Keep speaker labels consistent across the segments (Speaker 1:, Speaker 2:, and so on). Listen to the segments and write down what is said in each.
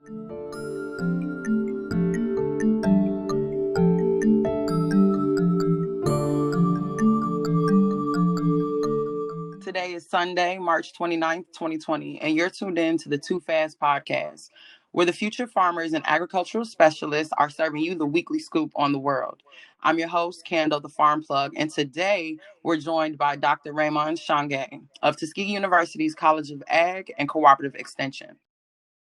Speaker 1: Today is Sunday, March 29th, 2020, and you're tuned in to the Too Fast podcast, where the future farmers and agricultural specialists are serving you the weekly scoop on the world. I'm your host, Kendall, the Farm Plug, and today we're joined by Dr. Raymond Shange of Tuskegee University's College of Ag and Cooperative Extension.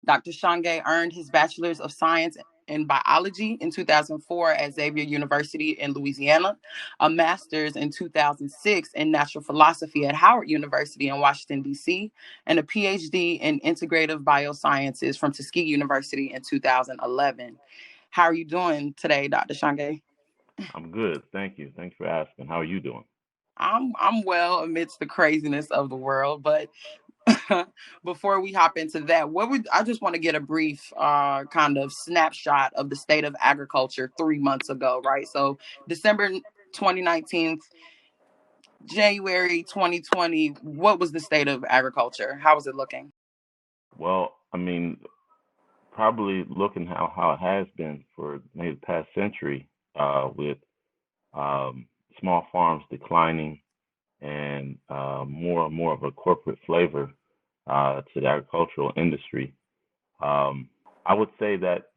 Speaker 1: Dr. Shange earned his Bachelor's of Science in Biology in 2004 at Xavier University in Louisiana, a Master's in 2006 in Natural Philosophy at Howard University in Washington, D.C., and a PhD in Integrative Biosciences from Tuskegee University in 2011. How are you doing today, Dr. Shange?
Speaker 2: I'm good. Thank you. Thanks for asking. How are you doing?
Speaker 1: I'm well amidst the craziness of the world, but before we hop into that, I just want to get a brief kind of snapshot of the state of agriculture 3 months ago, right? So December 2019, January 2020, what was the state of agriculture? How was it looking?
Speaker 2: Well, I mean, probably looking how it has been for maybe the past century, with small farms declining and more and more of a corporate flavor to the agricultural industry. I would say that,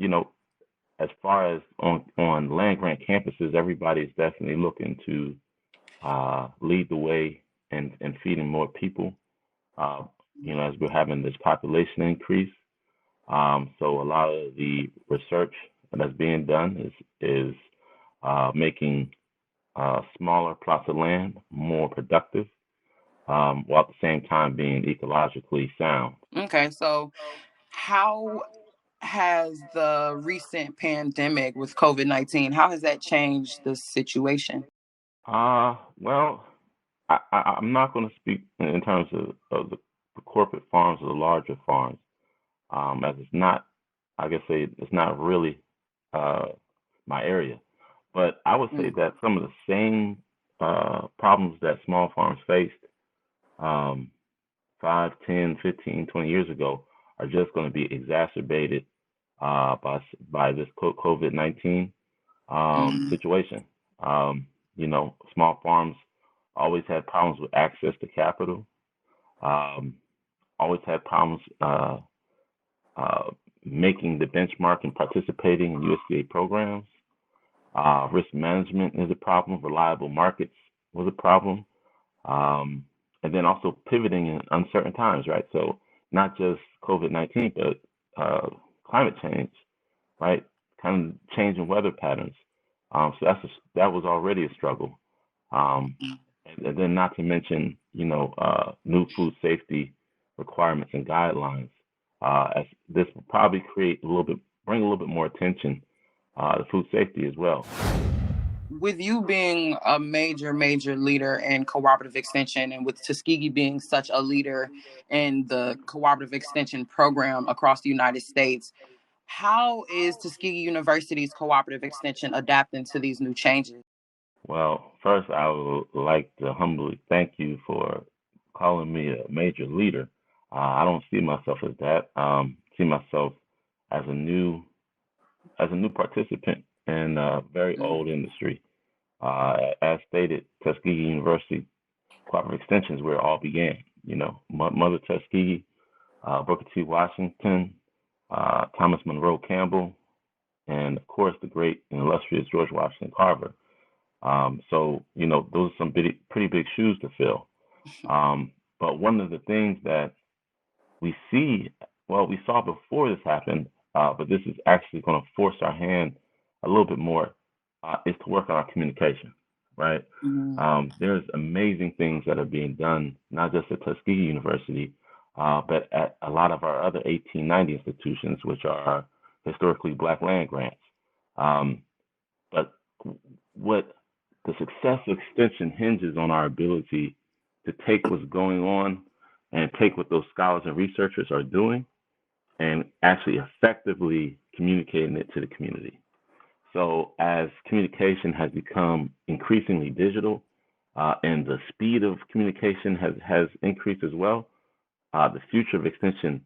Speaker 2: as far as on land grant campuses, everybody's definitely looking to lead the way and feeding more people. Uh, as we're having this population increase, so a lot of the research that's being done is making smaller plots of land more productive, while at the same time being ecologically sound.
Speaker 1: Okay, so how has the recent pandemic with COVID-19, how has that changed the situation?
Speaker 2: Well, I'm not going to speak in terms of the corporate farms or the larger farms, as it's not, I guess say it's not really uh, my area. But I would say
Speaker 1: Mm.
Speaker 2: that some of the same problems that small farms faced um, 5, 10, 15, 20 years ago are just going to be exacerbated by this COVID-19
Speaker 1: Mm.
Speaker 2: situation. Small farms always had problems with access to capital, um, always had problems uh, making the benchmark and participating in USDA programs. Risk management is a problem. Reliable markets was a problem. Um, and then also pivoting in uncertain times, right? So not just COVID-19, but climate change, right? Kind of changing weather patterns. So that was already a struggle. Um, and then not to mention, new food safety requirements and guidelines. As this will probably bring a little bit more attention to food safety as well.
Speaker 1: With you being a major leader in cooperative extension, and with Tuskegee being such a leader in the cooperative extension program across the United States, how is Tuskegee University's cooperative extension adapting to these new changes?
Speaker 2: Well, first, I would like to humbly thank you for calling me a major leader. I don't see myself as that. See myself as a new participant in a very
Speaker 1: Mm.
Speaker 2: old industry. As stated, Tuskegee University Cooperative Extension is where it all began. Mother Tuskegee, Booker T. Washington, Thomas Monroe Campbell, and of course the great and illustrious George Washington Carver. So, those are some pretty big shoes to fill. But one of the things that we see, well, we saw before this happened, but this is actually going to force our hand a little bit more, is to work on our communication, right?
Speaker 1: Mm.
Speaker 2: There's amazing things that are being done, not just at Tuskegee University, but at a lot of our other 1890 institutions, which are historically Black land grants. Um, but what the success of extension hinges on our ability to take what's going on and take what those scholars and researchers are doing and actually effectively communicating it to the community. So as communication has become increasingly digital, and the speed of communication has increased as well, the future of extension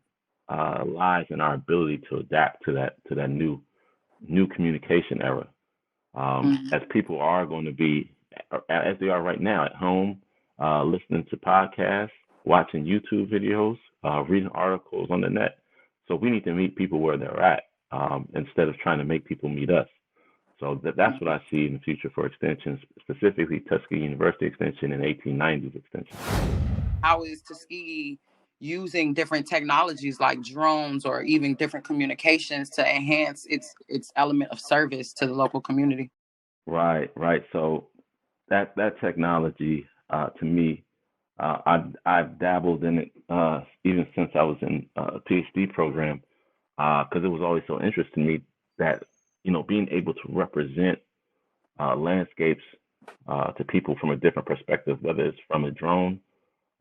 Speaker 2: lies in our ability to adapt to that new communication era. As people are going to be, as they are right now, at home, listening to podcasts, watching YouTube videos, reading articles on the net. So we need to meet people where they're at, instead of trying to make people meet us. So that's what I see in the future for extensions, specifically Tuskegee University Extension and 1890s Extension.
Speaker 1: How is Tuskegee using different technologies like drones or even different communications to enhance its element of service to the local community?
Speaker 2: Right, right. So that technology, to me, I've dabbled in it, even since I was in a PhD program, because it was always so interesting to me that being able to represent landscapes to people from a different perspective, whether it's from a drone,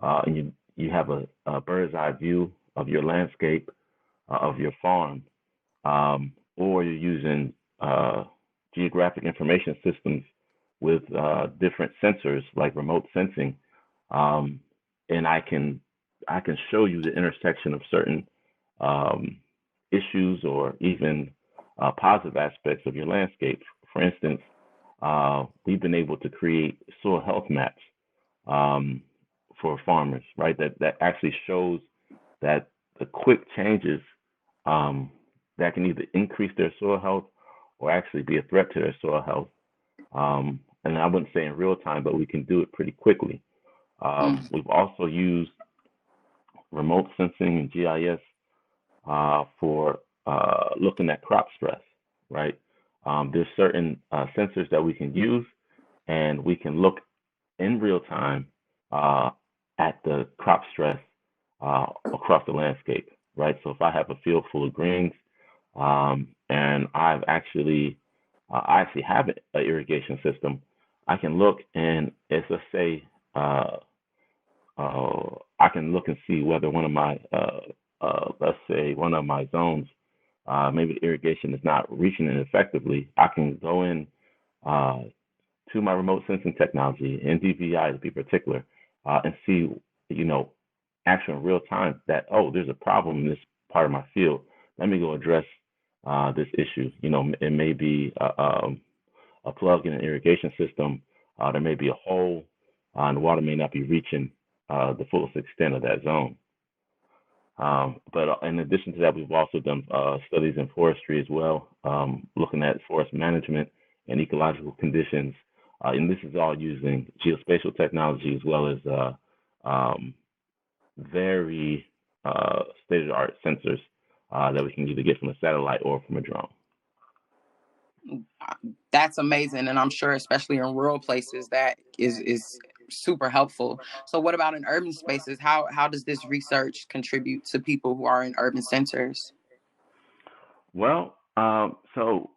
Speaker 2: and you have a bird's eye view of your landscape, of your farm, or you're using geographic information systems with different sensors like remote sensing, and I can show you the intersection of certain um, issues or even positive aspects of your landscape. For instance, we've been able to create soil health maps, um, for farmers, right? That actually shows that the quick changes, um, that can either increase their soil health or actually be a threat to their soil health. And I wouldn't say in real time, but we can do it pretty quickly.
Speaker 1: Mm.
Speaker 2: We've also used remote sensing and GIS for looking at crop stress, right? There's certain sensors that we can use, and we can look in real time uh, at the crop stress across the landscape, right? So if I have a field full of greens, and I actually have an irrigation system, I can look and it's, let's say, I can look and see whether one of my let's say one of my zones, maybe the irrigation is not reaching it effectively. I can go in uh, to my remote sensing technology, NDVI to be particular, and see, you know, actually in real time that, oh, there's a problem in this part of my field. Let me go address this issue. It may be a plug in an irrigation system. There may be a hole, and the water may not be reaching the fullest extent of that zone. But in addition to that, we've also done studies in forestry as well, looking at forest management and ecological conditions. And this is all using geospatial technology as well as um, very state-of-the-art sensors that we can either get from a satellite or from a drone.
Speaker 1: That's amazing, and I'm sure especially in rural places that is super helpful. So what about in urban spaces? How does this research contribute to people who are in urban centers?
Speaker 2: Well, so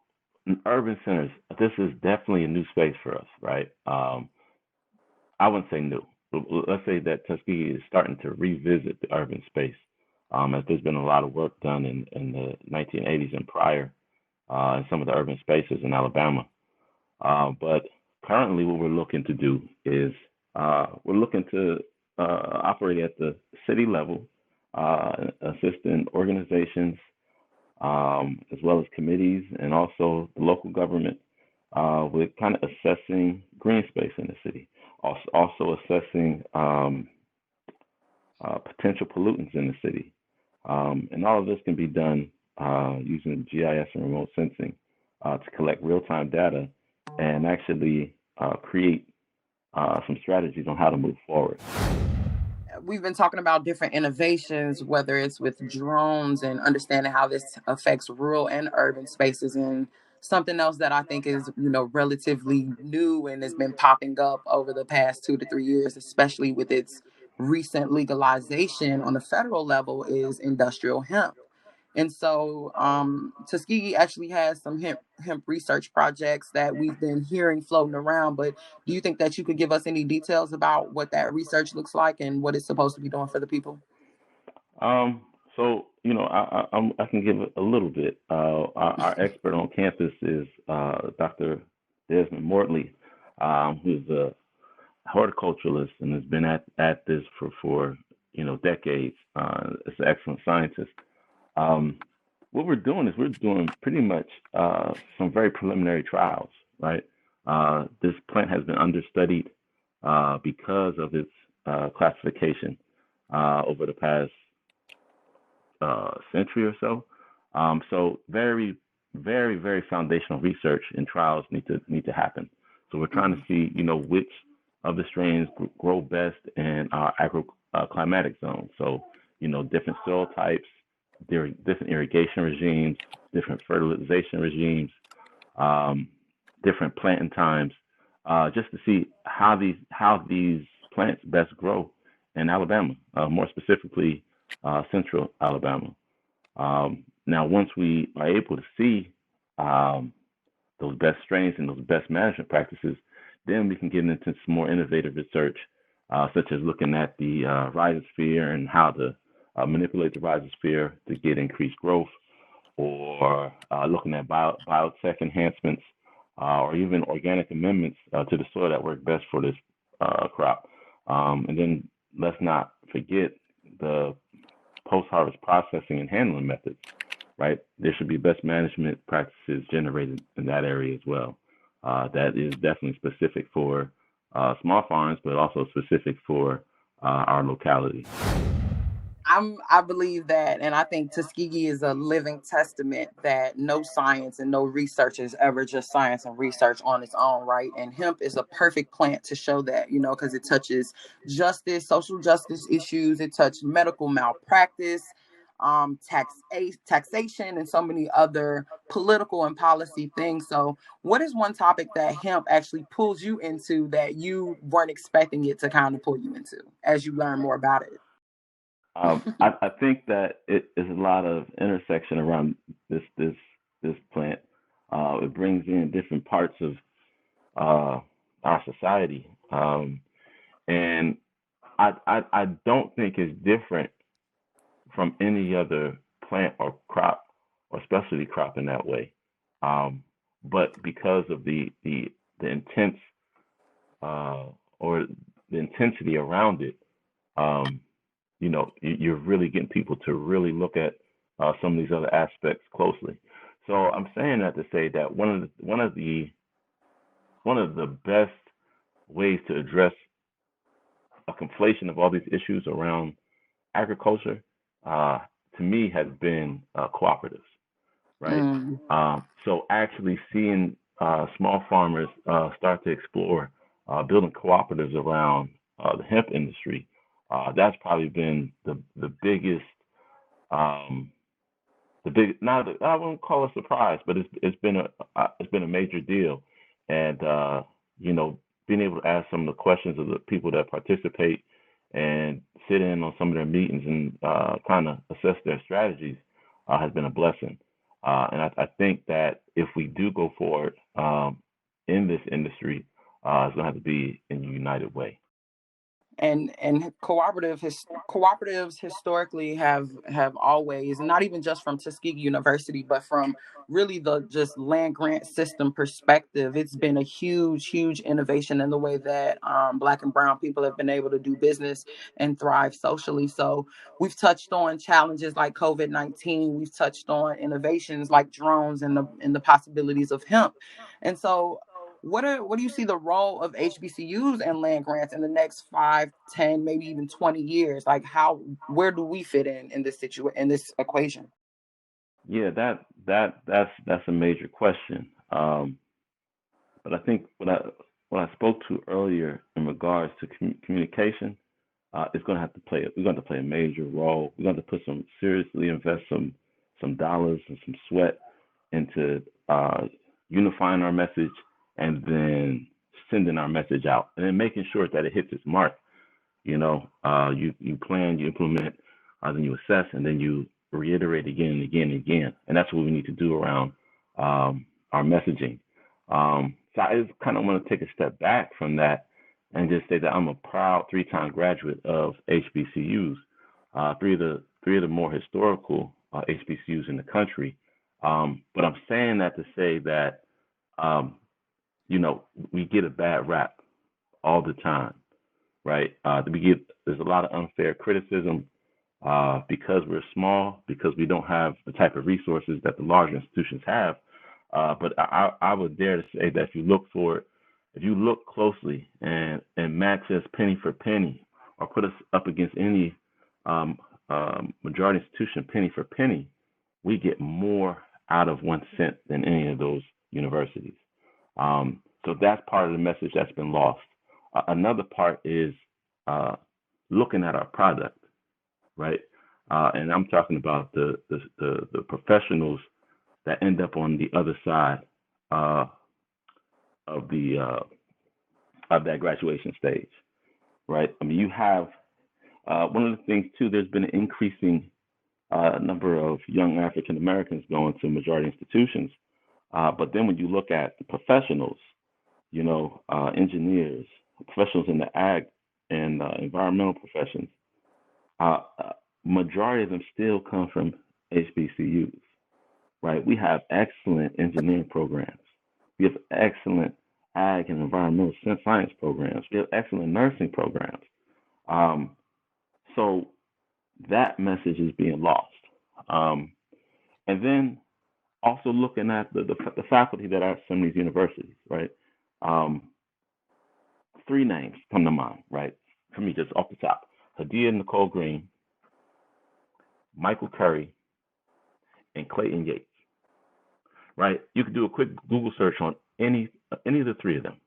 Speaker 2: in urban centers, this is definitely a new space for us, right? I wouldn't say new. Let's say that Tuskegee is starting to revisit the urban space, as there's been a lot of work done in the 1980s and prior, in some of the urban spaces in Alabama. But currently, what we're looking to do is we're looking to operate at the city level, assisting organizations, as well as committees and also the local government, with kind of assessing green space in the city, also assessing potential pollutants in the city. And all of this can be done using GIS and remote sensing to collect real time data and actually create some strategies on how to move forward.
Speaker 1: We've been talking about different innovations, whether it's with drones and understanding how this affects rural and urban spaces. And something else that I think is, relatively new and has been popping up over the past 2 to 3 years, especially with its recent legalization on the federal level, is industrial hemp. And so Tuskegee actually has some hemp research projects that we've been hearing floating around. But do you think that you could give us any details about what that research looks like and what it's supposed to be doing for the people?
Speaker 2: So I can give a little bit. Our expert on campus is Dr. Desmond Mortley, who's a horticulturalist and has been at this for decades. Is an excellent scientist. Um, what we're doing is we're doing pretty much some very preliminary trials, right? This plant has been understudied because of its classification over the past century or so. So very, very, very foundational research and trials need to happen. So we're trying to
Speaker 1: Mhm.
Speaker 2: see, which of the strains grow best in our agroclimatic zone. So, different soil types, different irrigation regimes, different fertilization regimes, um, different planting times, just to see how these plants best grow in Alabama, more specifically central Alabama. Now, once we are able to see um, those best strains and those best management practices, then we can get into some more innovative research, such as looking at the rhizosphere and how to manipulate the rhizosphere to get increased growth, or looking at biotech enhancements, or even organic amendments to the soil that work best for this crop. And then let's not forget the post-harvest processing and handling methods, right? There should be best management practices generated in that area as well. That is definitely specific for small farms, but also specific for our locality.
Speaker 1: I believe that, and I think Tuskegee is a living testament that no science and no research is ever just science and research on its own, right? And hemp is a perfect plant to show that, because it touches justice, social justice issues, it touches medical malpractice, taxation, and so many other political and policy things. So, what is one topic that hemp actually pulls you into that you weren't expecting it to kind of pull you into as you learn more about it?
Speaker 2: I think that it is a lot of intersection around this plant. It brings in different parts of uh, our society, and I don't think it's different from any other plant or crop or specialty crop in that way. Um, but because of the intense uh, or the intensity around it, um, you're really getting people to really look at some of these other aspects closely. So I'm saying that to say that one of the best ways to address a conflation of all these issues around agriculture, uh, to me, has been cooperatives, right?
Speaker 1: Mm.
Speaker 2: So actually seeing small farmers start to explore building cooperatives around the hemp industry, that's probably been the biggest, um, not, I wouldn't call it a surprise, but it's been a major deal, and being able to ask some of the questions of the people that participate and sit in on some of their meetings and kind of assess their strategies has been a blessing. And I think that if we do go forward in this industry, it's going to have to be in a united way.
Speaker 1: And cooperatives historically have always, not even just from Tuskegee University, but from really the just land grant system perspective, it's been a huge innovation in the way that Black and brown people have been able to do business and thrive socially. So we've touched on challenges like COVID-19, we've touched on innovations like drones and the possibilities of hemp. And so what do you see the role of HBCUs and land grants in the next 5, 10, maybe even 20 years? Like where do we fit in this in this equation?
Speaker 2: Yeah, that's a major question. But I think what I spoke to earlier in regards to communication, is going to have to play. We're going to play a major role. We're going to put seriously invest some dollars and some sweat into unifying our message, and then sending our message out, and then making sure that it hits its mark. You plan, you implement, then you assess, and then you reiterate again and again and again. And that's what we need to do around our messaging. So I just kind of want to take a step back from that and just say that I'm a proud three-time graduate of HBCUs, three of the more historical HBCUs in the country. But I'm saying that to say that um, we get a bad rap all the time, right? There's a lot of unfair criticism because we're small, because we don't have the type of resources that the larger institutions have. But I would dare to say that if you look for it, if you look closely and match us penny for penny, or put us up against any majority institution penny for penny, we get more out of 1 cent than any of those universities. So that's part of the message that's been lost. Another part is looking at our product, right? And I'm talking about the professionals that end up on the other side of that graduation stage, right? I mean, you have one of the things too. There's been an increasing number of young African Americans going to majority institutions, but then when you look at the professionals, engineers, professionals in the ag and environmental professions, majority of them still come from HBCUs, right? We have excellent engineering programs. We have excellent ag and environmental science programs. We have excellent nursing programs. So that message is being lost. And then also looking at the faculty that are at some of these universities, right? Three names come to mind, right? For me, just off the top: Hadia Nicole Green, Michael Curry, and Clayton Yates, right? You could do a quick Google search on any of the three of them.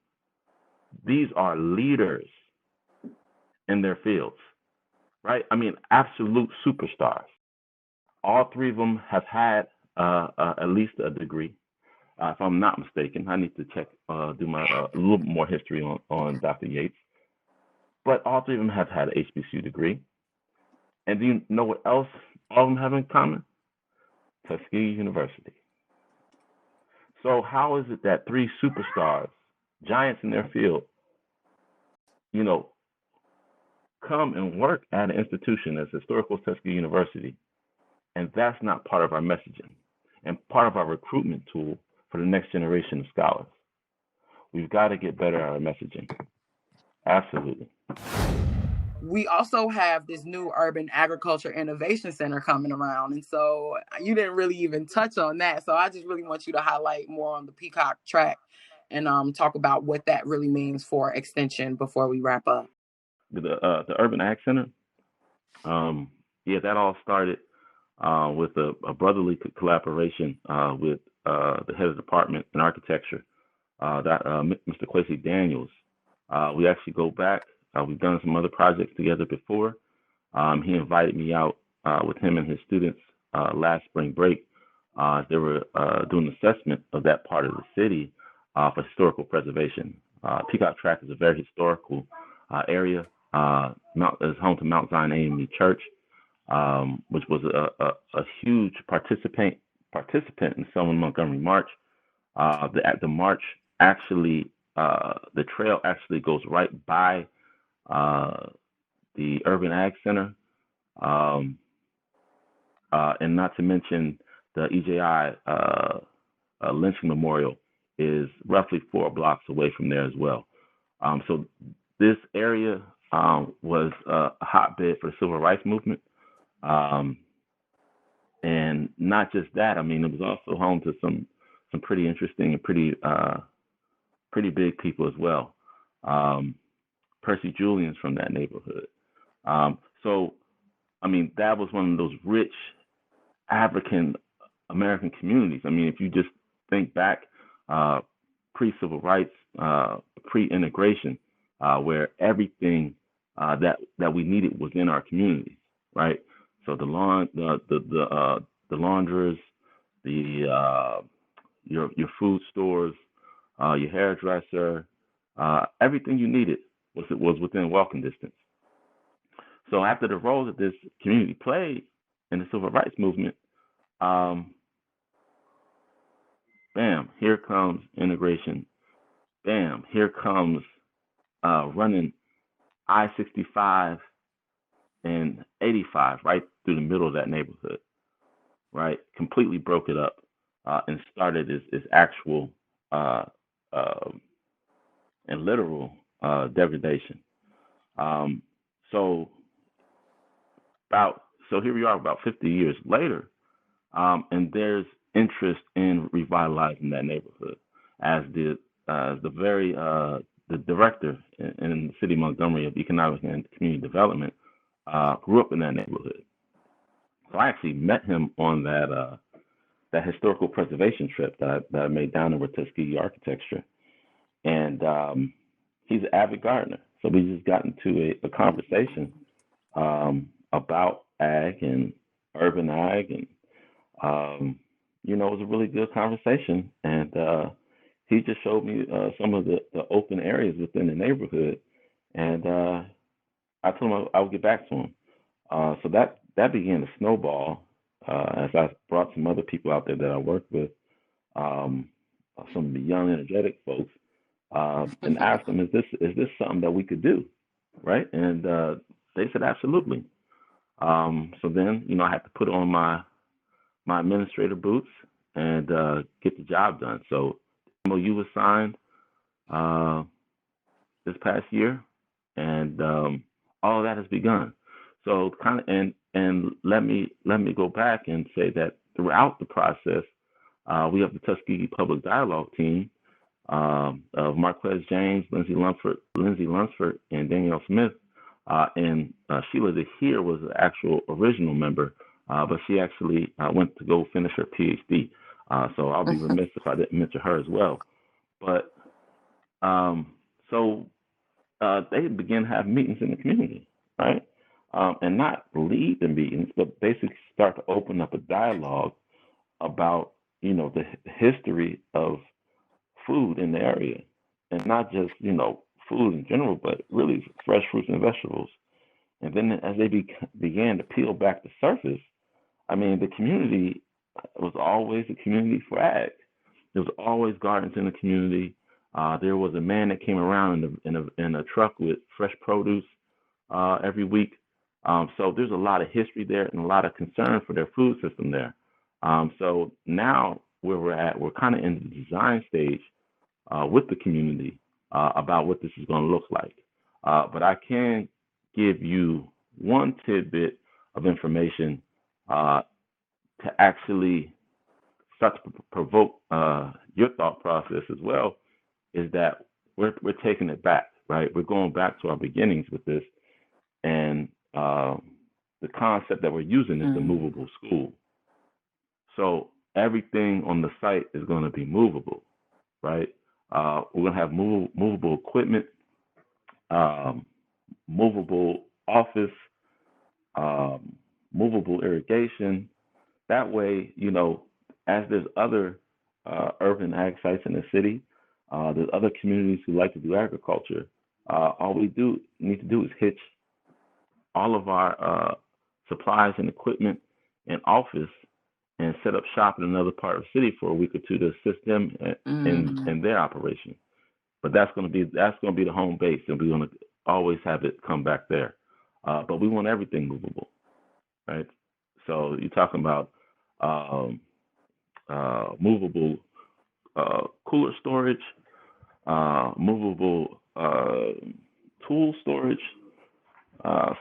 Speaker 2: These are leaders in their fields, right? I mean, absolute superstars. All three of them have had at least a degree. If I'm not mistaken, I need to check, do my a little bit more history on Dr. Yates. But all three of them have had an HBCU degree. And do you know what else all of them have in common? Tuskegee University. So how is it that three superstars, giants in their field, come and work at an institution as historical Tuskegee University, and that's not part of our messaging and part of our recruitment tool for the next generation of scholars? We've got to get better at our messaging. Absolutely.
Speaker 1: We also have this new Urban Agriculture Innovation Center coming around. And so you didn't really even touch on that. So I just really want you to highlight more on the Peacock track and talk about what that really means for extension before we wrap up.
Speaker 2: The Urban Ag Center, that all started with a brotherly collaboration with the head of the department in architecture, Mr. Quasi Daniels. We actually go back. We've done some other projects together before. He invited me out with him and his students last spring break. They were doing an assessment of that part of the city for historical preservation. Peacock Track is a very historical area. It's home to Mount Zion AME Church, which was a huge participant in Selma Montgomery March. The march actually, the trail actually goes right by the Urban Ag Center, and not to mention the EJI lynching memorial is roughly 4 blocks away from there as well. So this area was a hotbed for the civil rights movement, and not just that. I mean, it was also home to some pretty interesting and pretty big people as well. Percy Julian's from that neighborhood. So, I mean, that was one of those rich African American communities. I mean, if you just think back, pre-civil rights, pre-integration, where everything that we needed was in our communities, right? So the laundress, your food stores, your hairdresser, everything you needed was within walking distance. So after the role that this community played in the civil rights movement, bam, here comes integration. Bam, here comes running I-65 and 85 right through the middle of that neighborhood, right? Completely broke it up and started its actual and literal degradation. So about so here we are about 50 years later, and there's interest in revitalizing that neighborhood as the director in the city of Montgomery of Economic and Community Development grew up in that neighborhood. So I actually met him on that historical preservation trip that I made down there with Tuskegee Architecture, and he's an avid gardener. So we just got into a conversation about ag and urban ag, and it was a really good conversation. And he just showed me some of the open areas within the neighborhood, and I told him I would get back to him. So that began to snowball as I brought some other people out there that I work with, some of the young, energetic folks, and asked them, is this something that we could do, right? And they said absolutely. So then, I had to put on my administrator boots and get the job done. So MOU was signed this past year, and all of that has begun. So kind of, and let me go back and say that throughout the process, we have the Tuskegee Public Dialogue team of Marquez James, Lindsay Lunsford, and Danielle Smith. And Sheila DeHere was the actual original member, but she actually went to go finish her PhD. So I'll be remiss if I didn't mention her as well. But so they began to have meetings in the community, right? And not lead the meetings, but basically start to open up a dialogue about, the history of food in the area, and not just, food in general, but really fresh fruits and vegetables. And then as they began to peel back the surface, the community was always a community for ag. There was always gardens in the community. There was a man that came around in a truck with fresh produce every week. So there's a lot of history there and a lot of concern for their food system there. So now where we're kind of in the design stage with the community about what this is going to look like. But I can give you one tidbit of information to actually start to provoke your thought process as well, is that we're taking it back, right? We're going back to our beginnings with this, and the concept that we're using is the movable school. So everything on the site is going to be movable, right? We're going to have movable equipment, movable office, movable irrigation. That way, as there's other urban ag sites in the city, there's other communities who like to do agriculture. All we need to do is hitch all of our supplies and equipment and office and set up shop in another part of the city for a week or two to assist them in their operation. But that's going to be the home base, and we're going to always have it come back there. But we want everything movable, right? So you're talking about movable cooler storage, movable tool storage.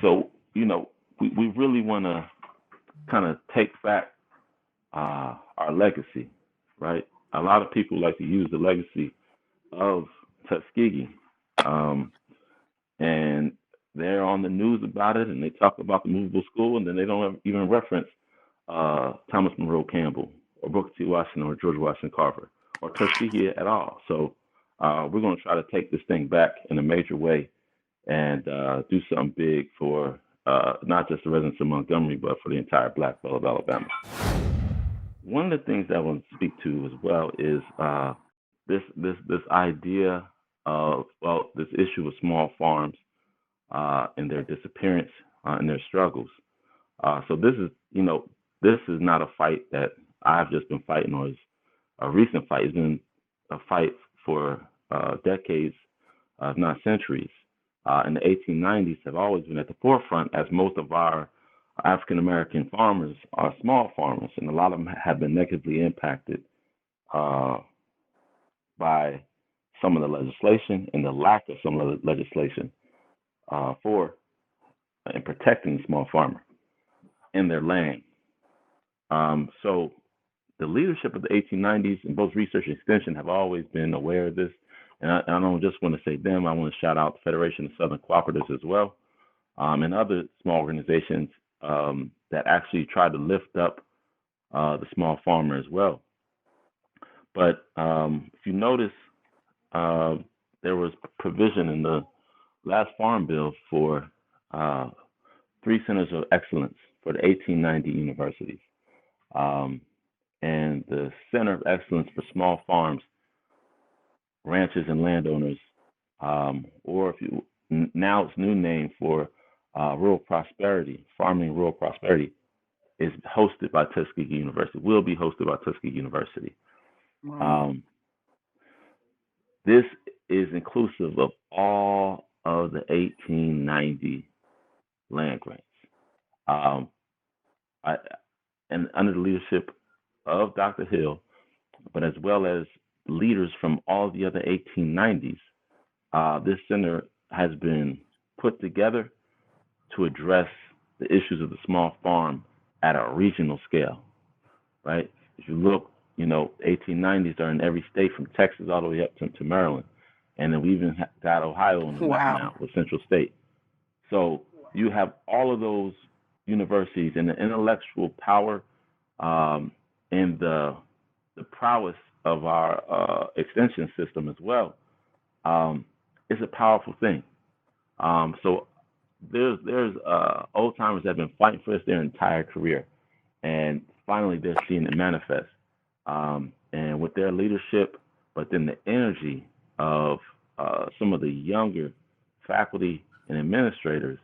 Speaker 2: So we really want to kind of take back our legacy, right? A lot of people like to use the legacy of Tuskegee, and they're on the news about it, and they talk about the movable school, and then they don't even reference Thomas Monroe Campbell or Booker T. Washington or George Washington Carver or Tuskegee at all. So we're going to try to take this thing back in a major way and do something big for not just the residents of Montgomery, but for the entire Black Belt of Alabama. One of the things that I want to speak to as well is this idea of, this issue of small farms and their disappearance and their struggles. So this is not a fight that I've just been fighting, or is a recent fight. It's been a fight for decades, if not centuries. In the 1890s have always been at the forefront, as most of our African American farmers are small farmers, and a lot of them have been negatively impacted by some of the legislation and the lack of some of the legislation for and protecting the small farmer. in their land. So the leadership of the 1890s in both research and extension have always been aware of this. And I don't just want to say them. I want to shout out the Federation of Southern Cooperatives as well, and other small organizations that actually try to lift up the small farmer as well. But if you notice, there was provision in the last Farm Bill for 3 centers of excellence for the 1890 universities. And the Center of Excellence for Small Farms, Ranchers, and Landowners, or if you now its new name for Rural Prosperity, Farming Rural Prosperity, is hosted by Tuskegee University. Will be hosted by Tuskegee University. This is inclusive of all of the 1890 land grants. And under the leadership of Dr. Hill, but as well as leaders from all the other 1890s, this center has been put together to address the issues of the small farm at a regional scale, right? If you look, 1890s are in every state from Texas all the way up to Maryland. And then we even got Ohio on the map now with Central State. So you have all of those universities and the intellectual power and the prowess of our extension system as well. It's a powerful thing. So there's old timers that have been fighting for this their entire career, and finally they're seeing it manifest. And with their leadership, but then the energy of some of the younger faculty and administrators,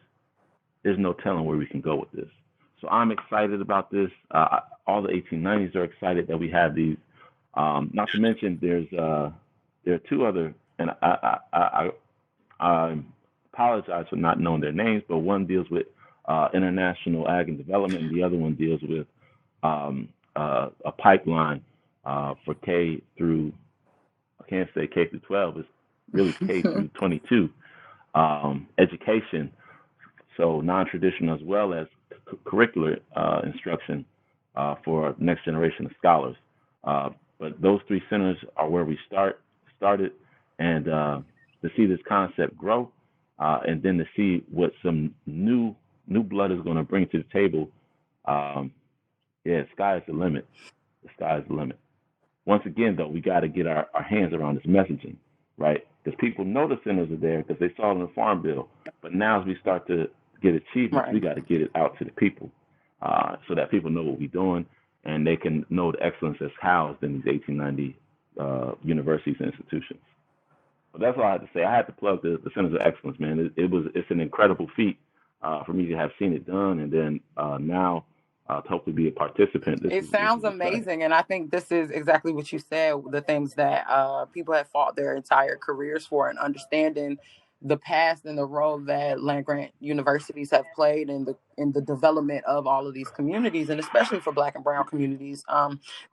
Speaker 2: there's no telling where we can go with this. So I'm excited about this. All the 1890s are excited that we have these. Not to mention, there are 2 other, and I apologize for not knowing their names, but one deals with international ag and development, and the other one deals with a pipeline for K through, I can't say K through 12, it's really K through 22 education. So non-traditional as well as curricular instruction for next generation of scholars. But those 3 centers are where we started, and to see this concept grow, and then to see what some new blood is going to bring to the table. Sky is the limit. The sky is the limit. Once again, though, we got to get our hands around this messaging, right? Because people know the centers are there because they saw it in the Farm Bill. But now as we start to get achievements, we got to get it out to the people so that people know what we're doing and they can know the excellence that's housed in these 1890 universities and institutions. But that's all I had to say. I had to plug the Centers of Excellence, man. It's an incredible feat for me to have seen it done, and then now to hopefully be a participant.
Speaker 1: It sounds amazing, and I think this is exactly what you said, the things that people have fought their entire careers for, and understanding the past and the role that land-grant universities have played in the development of all of these communities, and especially for Black and brown communities.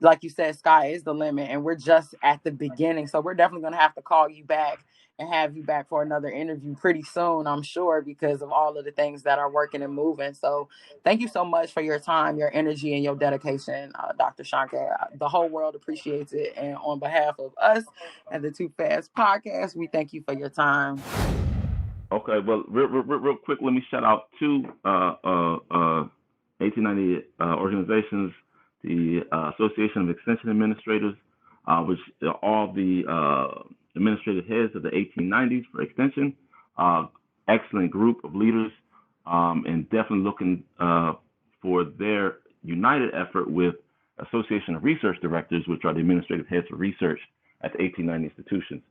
Speaker 1: Like you said, sky is the limit, and we're just at the beginning. So we're definitely going to have to call you back and have you back for another interview pretty soon, I'm sure, because of all of the things that are working and moving. So thank you so much for your time, your energy, and your dedication, Dr. Shange. The whole world appreciates it. And on behalf of us and the Too Fast podcast, we thank you for your time.
Speaker 2: Okay, well, real quick, let me shout out 2 1890 organizations, the Association of Extension Administrators, which are all the administrative heads of the 1890s for Extension. Excellent group of leaders, and definitely looking for their united effort with Association of Research Directors, which are the administrative heads for research at the 1890 institutions.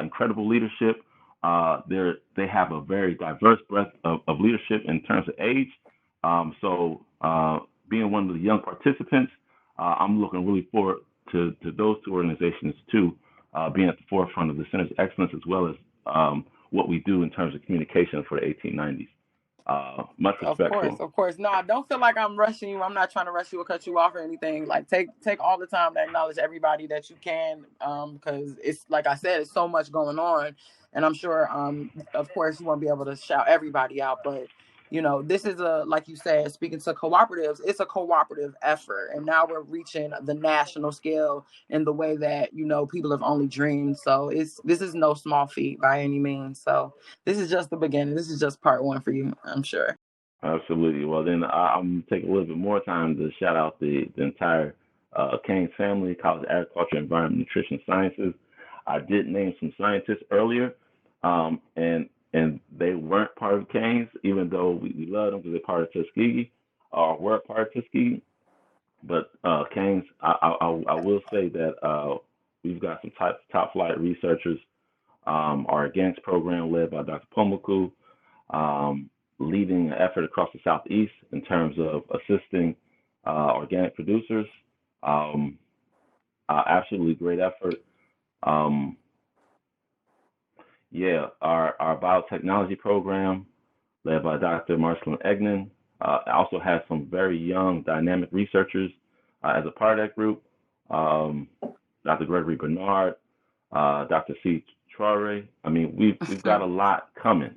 Speaker 2: Incredible leadership. They have a very diverse breadth of leadership in terms of age. So being one of the young participants, I'm looking really forward to those 2 organizations too, being at the forefront of the Centers of Excellence, as well as what we do in terms of communication for the 1890s. Much respect.
Speaker 1: Of course. No, I don't feel like I'm rushing you. I'm not trying to rush you or cut you off or anything. Like take all the time to acknowledge everybody that you can, because it's like I said, it's so much going on, and I'm sure, of course, you won't be able to shout everybody out, but This is like you said, speaking to cooperatives, it's a cooperative effort. And now we're reaching the national scale in the way that, people have only dreamed. So this is no small feat by any means. So this is just the beginning. This is just part one for you, I'm sure.
Speaker 2: Absolutely. Well, then I'm going to take a little bit more time to shout out the entire Keynes family, College of Agriculture, Environment, Nutrition Sciences. I did name some scientists earlier, and they weren't part of Keynes, even though we love them because they're part of Tuskegee, or were part of Tuskegee. But Keynes, I will say that we've got some top flight researchers. Our organics program led by Dr. Pomaku, leading an effort across the Southeast in terms of assisting organic producers. Absolutely great effort. Our biotechnology program, led by Dr. Marcelin Egnan, also has some very young, dynamic researchers as a part of that group. Dr. Gregory Bernard, Dr. C. Traore. I mean, we've got a lot coming,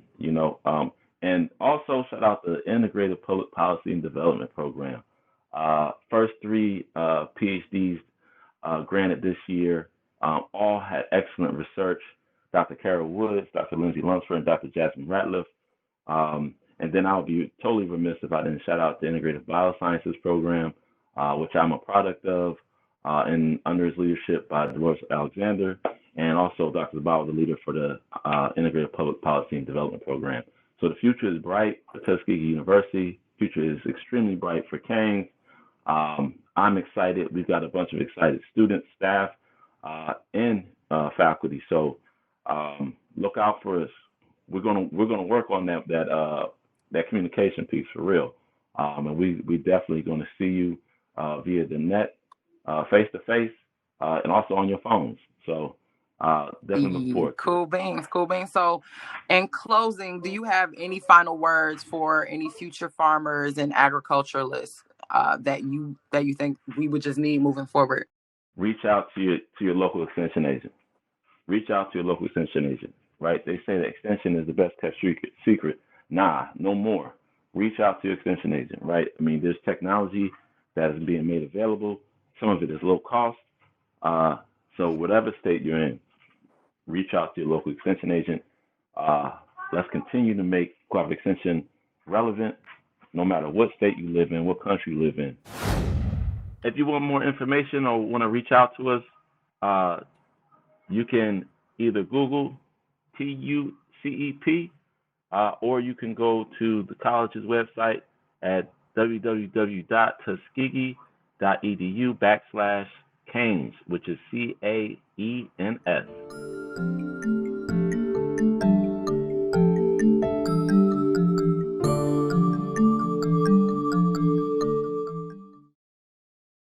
Speaker 2: and also shout out the Integrated Public Policy and Development Program. First three PhDs granted this year, all had excellent research. Dr. Carol Woods, Dr. Lindsay Lunsford, and Dr. Jasmine Ratliff. And then I'll be totally remiss if I didn't shout out the Integrative Biosciences Program, which I'm a product of, and under his leadership by Dolores Alexander, and also Dr. Zabawa, the leader for the Integrated Public Policy and Development Program. So the future is bright for Tuskegee University. The future is extremely bright for Keynes. I'm excited. We've got a bunch of excited students, staff, and faculty. So look out for us. We're gonna work on that communication piece for real. And we definitely going to see you via the net, face to face, and also on your phones. So definitely look forward.
Speaker 1: Cool beans. So, in closing, do you have any final words for any future farmers and agriculturalists that you think we would just need moving forward?
Speaker 2: Reach out to your local extension agent. Reach out to your local extension agent. Right? They say that extension is the best kept secret. Nah, no more. Reach out to your extension agent. Right? I mean, there's technology that is being made available. Some of it is low cost. So whatever state you're in, reach out to your local extension agent. Let's continue to make cooperative extension relevant, no matter what state you live in, what country you live in. If you want more information or want to reach out to us, you can either Google TUCEP, or you can go to the college's website at www.tuskegee.edu/Keynes, which is CAENS.